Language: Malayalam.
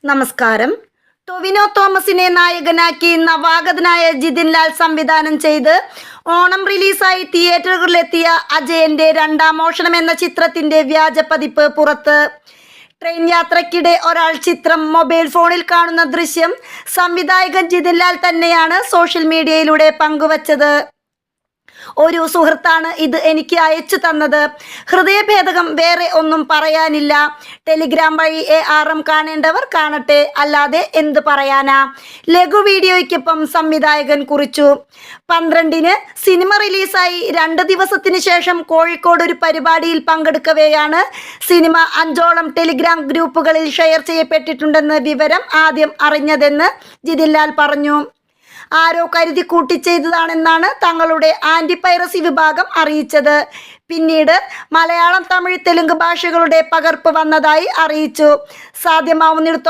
നമസ്കാരം. ടൊവിനോ തോമസിനെ നായകനാക്കി നവാഗതനായ ജിതിൻ ലാൽ സംവിധാനം ചെയ്ത് ഓണം റിലീസായി തിയേറ്ററുകളിലെത്തിയ അജയന്റെ രണ്ടാം മോഷണം എന്ന ചിത്രത്തിന്റെ വ്യാജ പതിപ്പ് പുറത്ത്. ട്രെയിൻ യാത്രയ്ക്കിടെ ഒരാൾ ചിത്രം മൊബൈൽ ഫോണിൽ കാണുന്ന ദൃശ്യം സംവിധായകൻ ജിതിൻ ലാൽ തന്നെയാണ് സോഷ്യൽ മീഡിയയിലൂടെ പങ്കുവച്ചത്. ഒരു സുഹൃത്താണ് ഇത് എനിക്ക് അയച്ചു തന്നത്. ഹൃദയഭേദകം, വേറെ ഒന്നും പറയാനില്ല. ടെലിഗ്രാം വഴി ARM കാണേണ്ടവർ കാണട്ടെ, അല്ലാതെ എന്ത് പറയാനാ. ലഘു വീഡിയോയ്ക്കൊപ്പം സംവിധായകൻ കുറിച്ചു. 12-ന് സിനിമ റിലീസായി 2 ദിവസത്തിന് ശേഷം കോഴിക്കോട് ഒരു പരിപാടിയിൽ പങ്കെടുക്കവെയാണ് സിനിമ 5ഓളം ടെലിഗ്രാം ഗ്രൂപ്പുകളിൽ ഷെയർ ചെയ്യപ്പെട്ടിട്ടുണ്ടെന്ന് വിവരം ആദ്യം അറിഞ്ഞതെന്ന് ജിതിൻ ലാൽ പറഞ്ഞു. ആരോ കരുതി കൂട്ടി ചെയ്തതാണെന്നാണ് തങ്ങളുടെ ആന്റി പൈറസി വിഭാഗം അറിയിച്ചത്. പിന്നീട് മലയാളം, തമിഴ്, തെലുങ്ക് ഭാഷകളുടെ പകർപ്പ് വന്നതായി അറിയിച്ചു. സാധ്യമാവുന്നിടത്തോളം